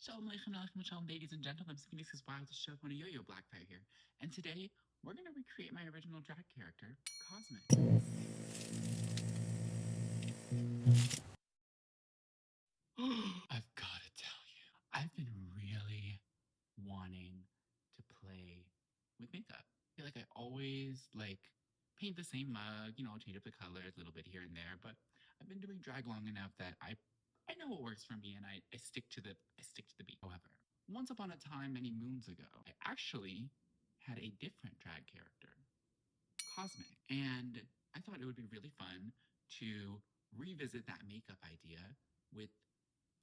Ladies and gentlemen, Phoenix is Wild to show on a yo-yo Blackfire here. And today, we're going to recreate my original drag character, COSMiC. I've got to tell you, I've been really wanting to play with makeup. I feel like I always paint the same mug, change up the colors a little bit here and there, but I've been doing drag long enough that I know what works for me and I stick to the beat. However, once upon a time, many moons ago, I actually had a different drag character, COSMiC, and I thought it would be really fun to revisit that makeup idea with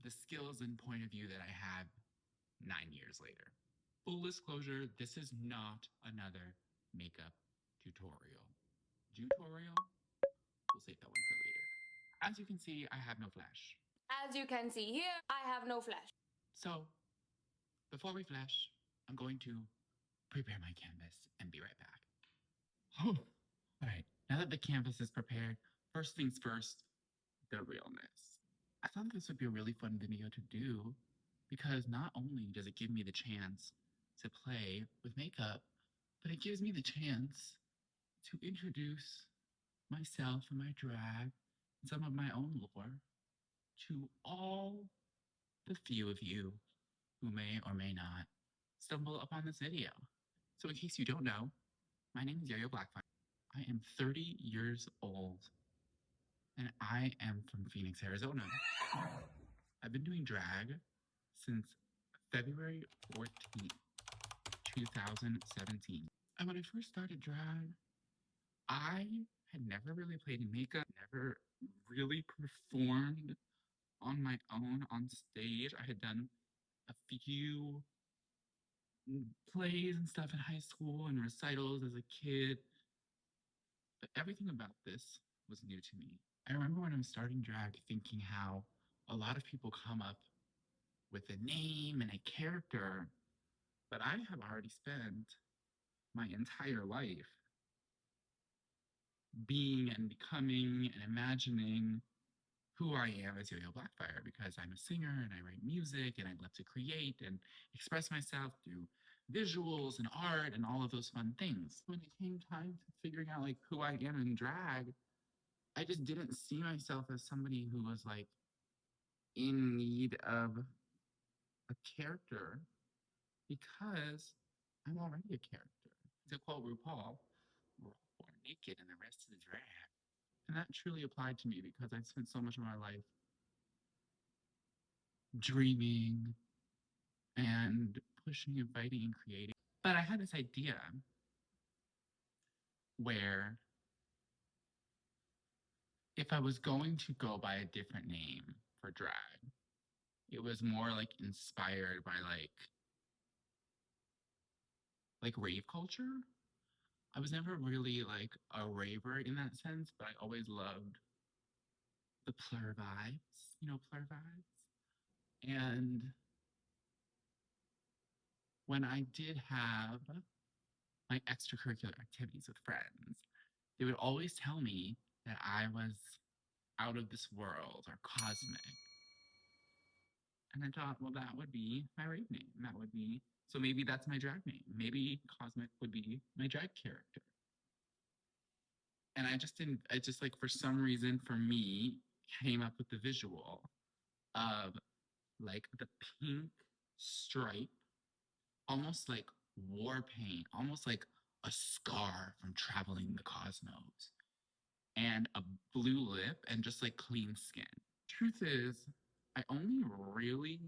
the skills and point of view that I have 9 years later. Full disclosure, this is not another makeup tutorial. Tutorial? We'll save that one for later. As you can see, I have no flash. As you can see here, I have no flash. So, before we flash, I'm going to prepare my canvas and be right back. All right, now that the canvas is prepared, first things first, the realness. I thought this would be a really fun video to do because not only does it give me the chance to play with makeup, but it gives me the chance to introduce myself and my drag and some of my own lore to all the few of you who may or may not stumble upon this video. So in case you don't know, my name is Yo-Yo Blackfire. I am 30 years old and I am from Phoenix, Arizona. I've been doing drag since February 14th, 2017. And when I first started drag, I had never really played in makeup, never really performed on my own on stage. I had done a few plays and stuff in high school and recitals as a kid, but everything about this was new to me. I remember when I was starting drag thinking how a lot of people come up with a name and a character, but I have already spent my entire life being and becoming and imagining who I am as Yo-Yo Blackfire because I'm a singer and I write music and I love to create and express myself through visuals and art and all of those fun things. When it came time to figuring out who I am in drag, I just didn't see myself as somebody who was in need of a character because I'm already a character. To quote RuPaul, we're all born naked and the rest is drag. And that truly applied to me because I'd spent so much of my life dreaming and pushing and fighting and creating. But I had this idea where if I was going to go by a different name for drag, it was more inspired by rave culture. I was never really a raver in that sense, but I always loved the plur vibes, plur vibes. And when I did have my extracurricular activities with friends, they would always tell me that I was out of this world or cosmic. And I thought, well, that would be my rave name. That would be, so maybe that's my drag name. Maybe COSMiC would be my drag character. And I just didn't, I just for some reason for me, came up with the visual of the pink stripe, almost like war paint, almost like a scar from traveling the cosmos, and a blue lip and just clean skin. Truth is, I only really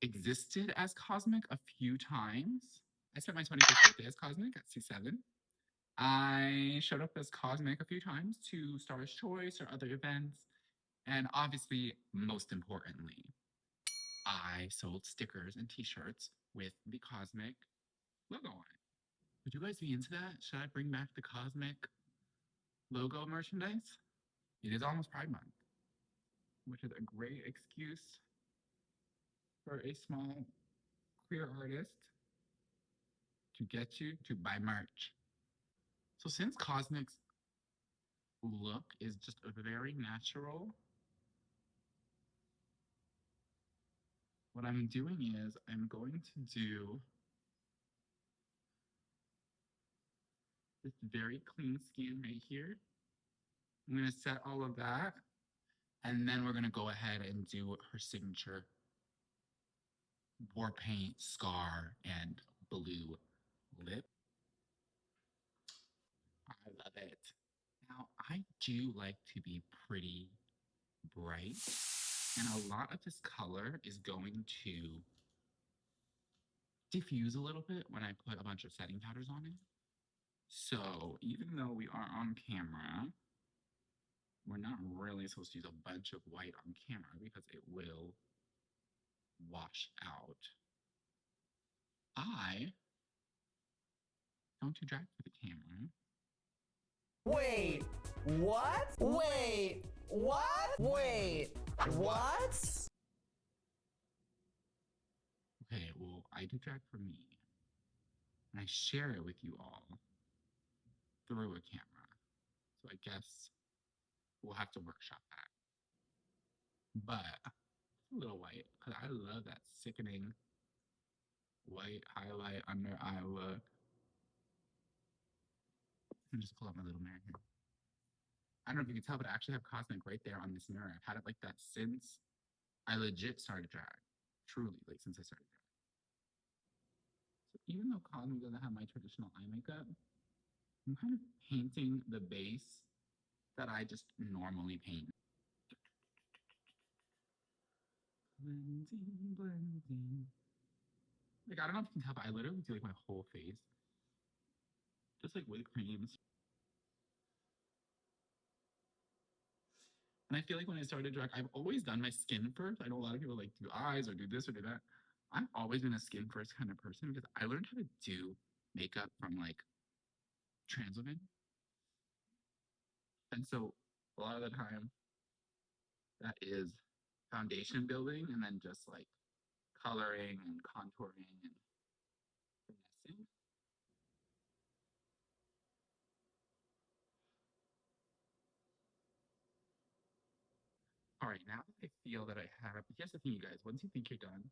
existed as COSMiC a few times. I spent my 25th birthday as COSMiC at C7. I showed up as COSMiC a few times to Star's Choice or other events. And obviously, most importantly, I sold stickers and t-shirts with the COSMiC logo on it. Would you guys be into that? Should I bring back the COSMiC logo merchandise? It is almost Pride Month, which is a great excuse for a small queer artist to get you to buy merch. So since COSMic's look is just a very natural, what I'm doing is I'm going to do this very clean skin right here. I'm going to set all of that, and then we're going to go ahead and do her signature war paint, scar, and blue lip. I love it. Now, I do like to be pretty bright, and a lot of this color is going to diffuse a little bit when I put a bunch of setting powders on it. So even though we are on camera, we're not really supposed to use a bunch of white on camera because it will wash out. I don't do drag for the camera. Wait, what? Wait, what? Wait, what? Okay, well, I do drag for me. And I share it with you all through a camera. So I guess we'll have to workshop that. But a little white, because I love that sickening white highlight under eye look. Let me just pull up my little mirror here. I don't know if you can tell, but I actually have COSMiC right there on this mirror. I've had it like that since I legit started drag. Truly, like since I started drag. So even though COSMiC doesn't have my traditional eye makeup, I'm kind of painting the base that I just normally paint. Blending, blending. Like, I don't know if you can tell, but I literally do like my whole face. Just like with creams. And I feel like when I started drag, I've always done my skin first. I know a lot of people like do eyes or do this or do that. I've always been a skin first kind of person because I learned how to do makeup from like trans women. And so a lot of the time that is foundation building and then just like coloring and contouring and finessing. All right, now that I feel that I have, here's the thing, you guys, once you think you're done,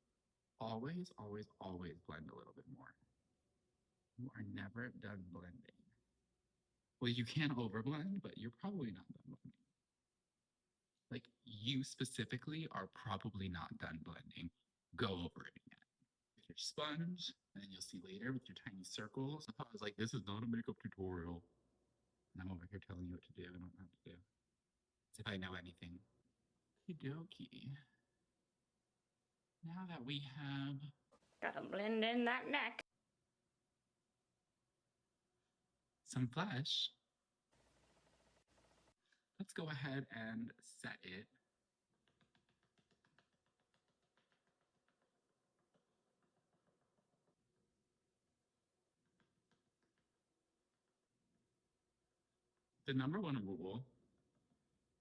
always, always, always blend a little bit more. You are never done blending. Well, you can overblend, but you're probably not done blending. Like, you specifically are probably not done blending. Go over it again. With your sponge, and then you'll see later with your tiny circles. I was like, this is not a makeup tutorial. And I'm over here telling you what to do and what not to do. As if I know anything. Okie dokie. Now that we have Gotta blend in that neck. some flesh, let's go ahead and set it. The number one rule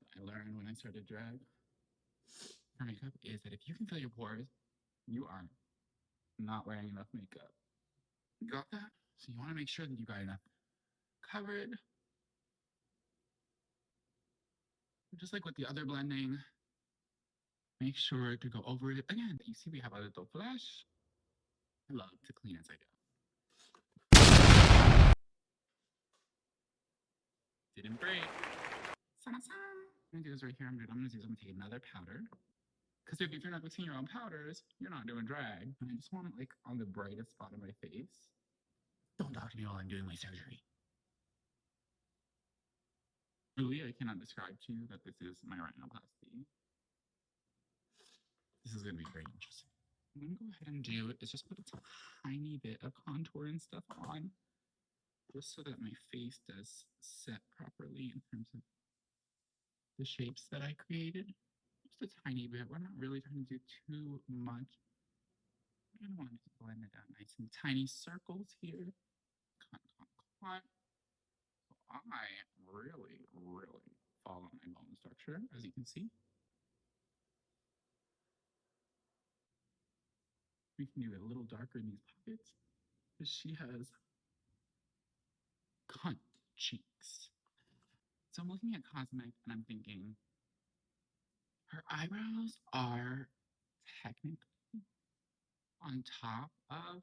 that I learned when I started drag for makeup is that if you can feel your pores, you are not wearing enough makeup. You got that? So you want to make sure that you got enough covered. Just like with the other blending, make sure to go over it. Again, you see we have a little flesh. I love to clean as I go. Didn't break. I'm gonna do this right here. I'm gonna take another powder. Because if you're not mixing your own powders, you're not doing drag. And I just want it like on the brightest spot of my face. Don't talk to me while I'm doing my surgery. Really, I cannot describe to you that this is my rhinoplasty. This is gonna be very interesting. What I'm gonna go ahead and do is just put a tiny bit of contour and stuff on, just so that my face does set properly in terms of the shapes that I created. Just a tiny bit. We're not really trying to do too much. I kind of want to just blend it out nice and tiny circles here. So I really, really follow my bone structure, as you can see. We can do it a little darker in these pockets because she has cunt cheeks. So I'm looking at COSMiC and I'm thinking her eyebrows are technically on top of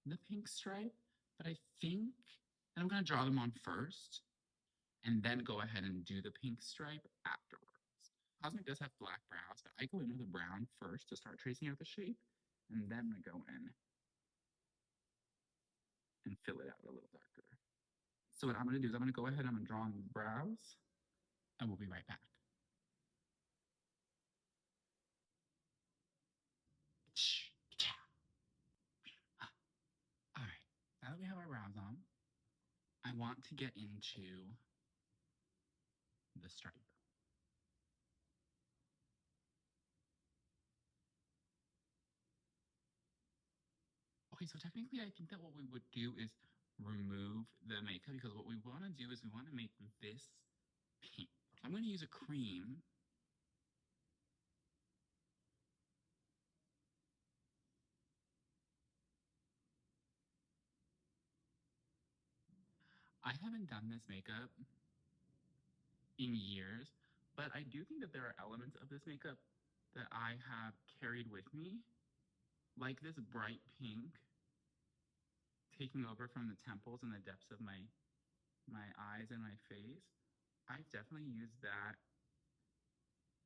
the pink stripe, but I think that I'm going to draw them on first and then go ahead and do the pink stripe afterwards. COSMiC does have black brows, but I go in with a brown first to start tracing out the shape, and then I go in and fill it out a little darker. So what I'm going to do is I'm going to go ahead and I'm going to draw on the brows, and we'll be right back. All right, now that we have our brows on, I want to get into the stripe. Okay, so technically I think that what we would do is remove the makeup because what we want to do is we want to make this pink. I'm going to use a cream. I haven't done this makeup in years, but I do think that there are elements of this makeup that I have carried with me, like this bright pink taking over from the temples and the depths of my eyes and my face. I've definitely used that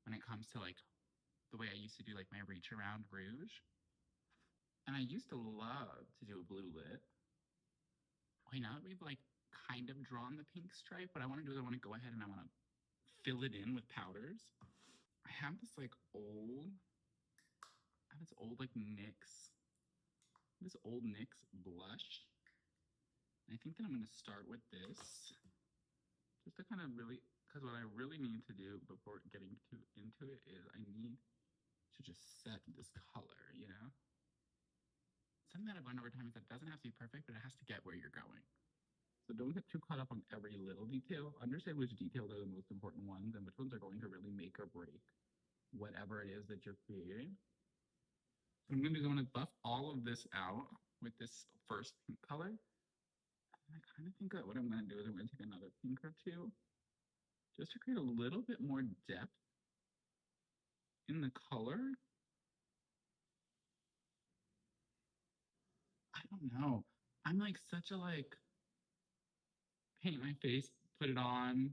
when it comes to like the way I used to do like my reach around rouge. And I used to love to do a blue lip. Okay, now that we've like kind of drawn the pink stripe, what I want to do is I want to go ahead and I want to fill it in with powders. I have this like old, like this old NYX blush. And I think that I'm going to start with this just to kind of really, because what I really need to do before getting into it is I need to just set this color, you know? Something that I've learned over time is that it doesn't have to be perfect, but it has to get where you're going. So don't get too caught up on every little detail. Understand which details are the most important ones and which ones are going to really make or break whatever it is that you're creating. So I'm going to buff all of this out with this first pink color. And I kind of think that what I'm going to do is I'm going to take another pink or two just to create a little bit more depth in the color. I don't know. I'm like such a like paint my face, put it on,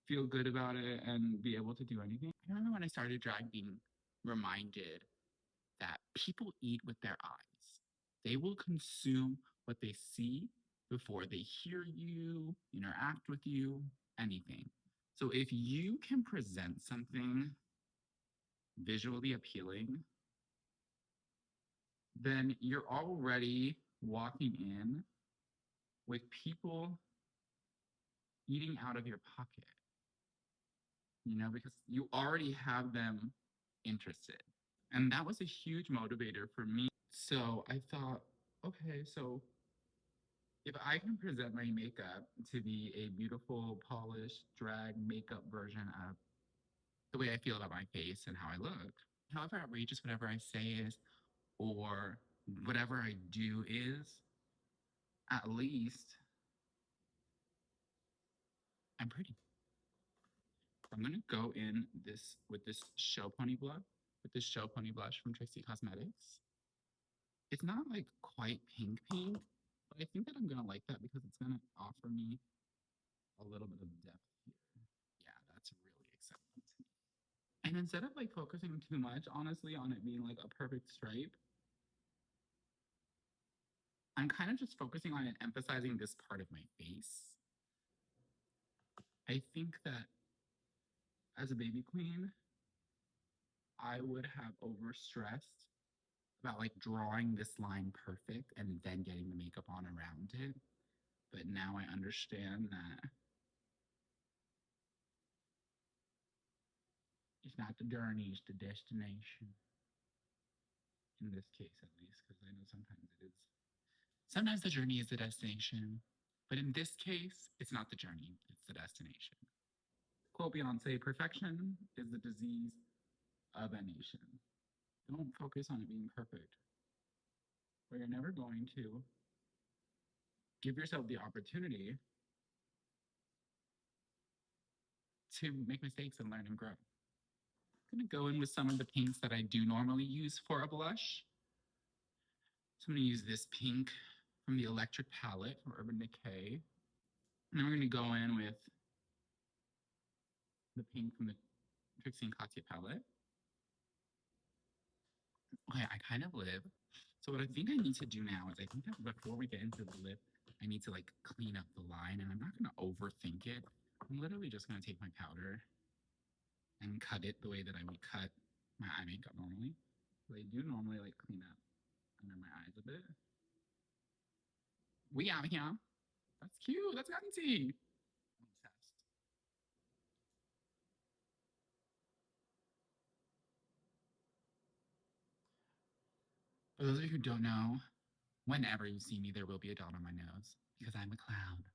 feel good about it, and be able to do anything. I remember when I started drag being reminded that people eat with their eyes. They will consume what they see before they hear you, interact with you, anything. So if you can present something visually appealing, then you're already walking in with people eating out of your pocket, because you already have them interested. And that was a huge motivator for me. So I thought, okay, so if I can present my makeup to be a beautiful, polished, drag makeup version of the way I feel about my face and how I look, however outrageous whatever I say is, or whatever I do is, at least I'm pretty. I'm gonna go in with this show pony blush from Tracy Cosmetics. It's not like quite pink, but I think that I'm gonna like that because it's gonna offer me a little bit of depth here. Yeah, that's really exciting to me. And instead of like focusing too much, honestly, on it being like a perfect stripe, I'm kind of just focusing on it, emphasizing this part of my face. I think that as a baby queen, I would have overstressed about like drawing this line perfect and then getting the makeup on around it. But now I understand that it's not the journey, it's the destination. In this case, at least, because I know sometimes it is. Sometimes the journey is the destination. But in this case, it's not the journey, it's the destination. Quote Beyonce, perfection is the disease of a nation. Don't focus on it being perfect, where you're never going to give yourself the opportunity to make mistakes and learn and grow. I'm going to go in with some of the paints that I do normally use for a blush. So I'm going to use this pink from the Electric palette from Urban Decay. And then we're going to go in with the pink from the Trixie and Katya palette. Okay, I kind of live. So what I think I need to do now is I think that before we get into the lip, I need to like clean up the line, and I'm not going to overthink it. I'm literally just going to take my powder and cut it the way that I would cut my eye makeup normally. So I do normally like clean up under my eyes a bit. We out here. That's cute. That's Ganti. I'm obsessed. For those of you who don't know, whenever you see me, there will be a dot on my nose because I'm a clown.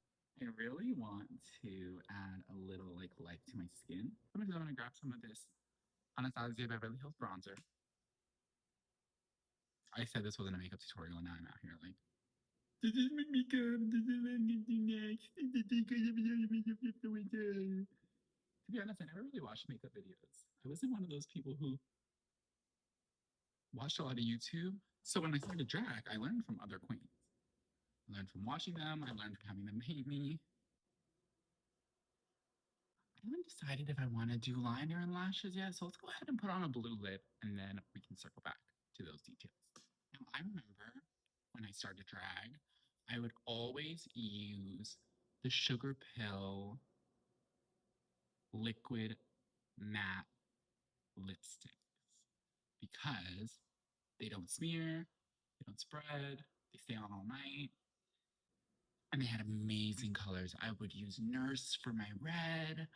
I really want to add a little like life to my skin. I'm gonna grab some of this Anastasia Beverly Hills bronzer. I said this wasn't a makeup tutorial, and now I'm out here like, this is my makeup. This is what I'm gonna do next. To be honest, I never really watched makeup videos. I wasn't one of those people who watched a lot of YouTube. So when I started drag, I learned from other queens. I learned from watching them. I learned from having them paint me. I haven't decided if I want to do liner and lashes yet, so let's go ahead and put on a blue lip, and then we can circle back to those details. Now, I remember when I started drag, I would always use the Sugar Pill liquid matte lipsticks because they don't smear, they don't spread, they stay on all night, and they had amazing colors. I would use Nurse for my red,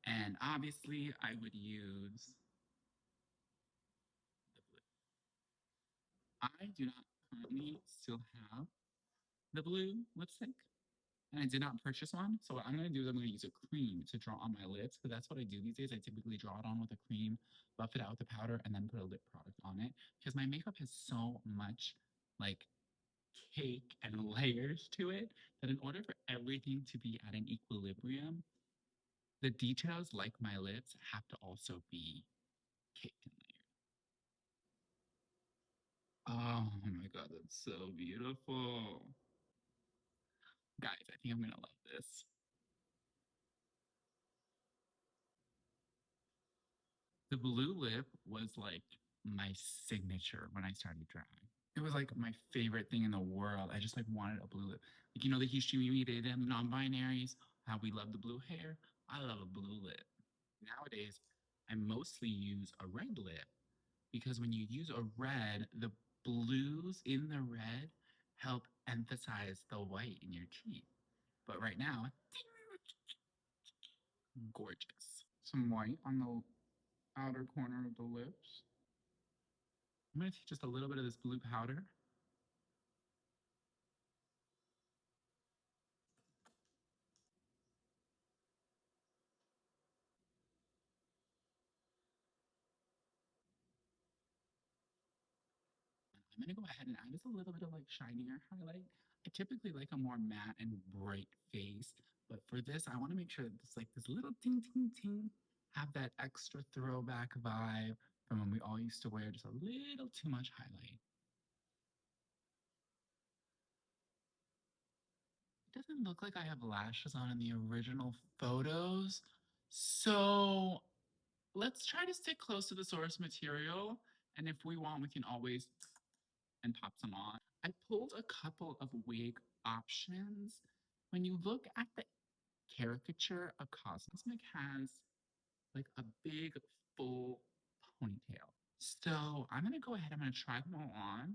and obviously I would use the blue. I do not currently still have the blue lipstick, and I did not purchase one. So what I'm going to do is I'm going to use a cream to draw on my lips, because that's what I do these days. I typically draw it on with a cream, buff it out with a powder, and then put a lip product on it, because my makeup has so much like cake and layers to it that in order for everything to be at an equilibrium, the details like my lips have to also be caked and layered. Oh my god, that's so beautiful. Guys, I think I'm gonna love this. The blue lip was like my signature when I started drag. It was like my favorite thing in the world. I just like wanted a blue lip. Like, you know, the Hishimi them non-binaries, how we love the blue hair. I love a blue lip. Nowadays, I mostly use a red lip because when you use a red, the blues in the red help emphasize the white in your teeth. But right now, gorgeous. Some white on the outer corner of the lips. I'm going to take just a little bit of this blue powder. I'm going to go ahead and add just a little bit of like shinier highlight. I typically like a more matte and bright face, but for this, I want to make sure that it's like this little ting ting ting have that extra throwback vibe from when we all used to wear just a little too much highlight. It doesn't look like I have lashes on in the original photos, so let's try to stick close to the source material, and if we want, we can always and pop some on. I pulled a couple of wig options. When you look at the caricature of COSMiC has like a big full ponytail. So I'm gonna go ahead, I'm gonna try them all on,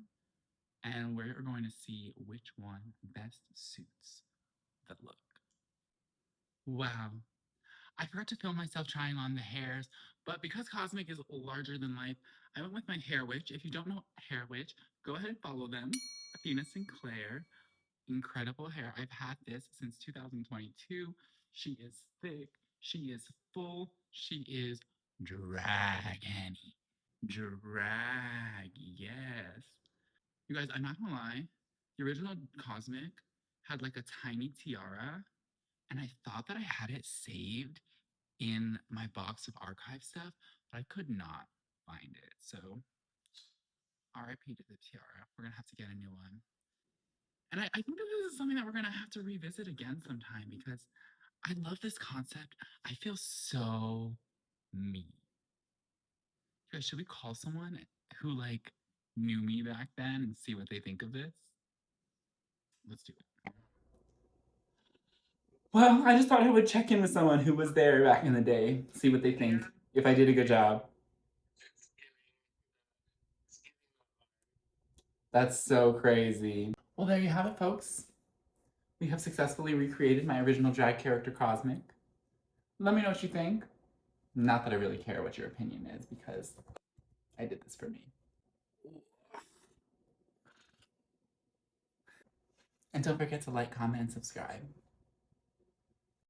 and we're going to see which one best suits the look. Wow. I forgot to film myself trying on the hairs, but because COSMiC is larger than life, I went with my hair witch. If you don't know hair witch, go ahead and follow them. Athena Sinclair. Incredible hair. I've had this since 2022. She is thick. She is full. She is dragon. Drag. Yes. You guys, I'm not gonna lie. The original COSMiC had like a tiny tiara, and I thought that I had it saved in my box of archive stuff, but I could not find it. So RIP to the tiara. We're gonna have to get a new one. And I think that this is something that we're gonna have to revisit again sometime because I love this concept. I feel so me. Guys, should we call someone who like knew me back then and see what they think of this? Let's do it. Well, I just thought I would check in with someone who was there back in the day, see what they think, if I did a good job. That's so crazy. Well, there you have it, folks. We have successfully recreated my original drag character, COSMiC. Let me know what you think. Not that I really care what your opinion is, because I did this for me. And don't forget to like, comment, and subscribe.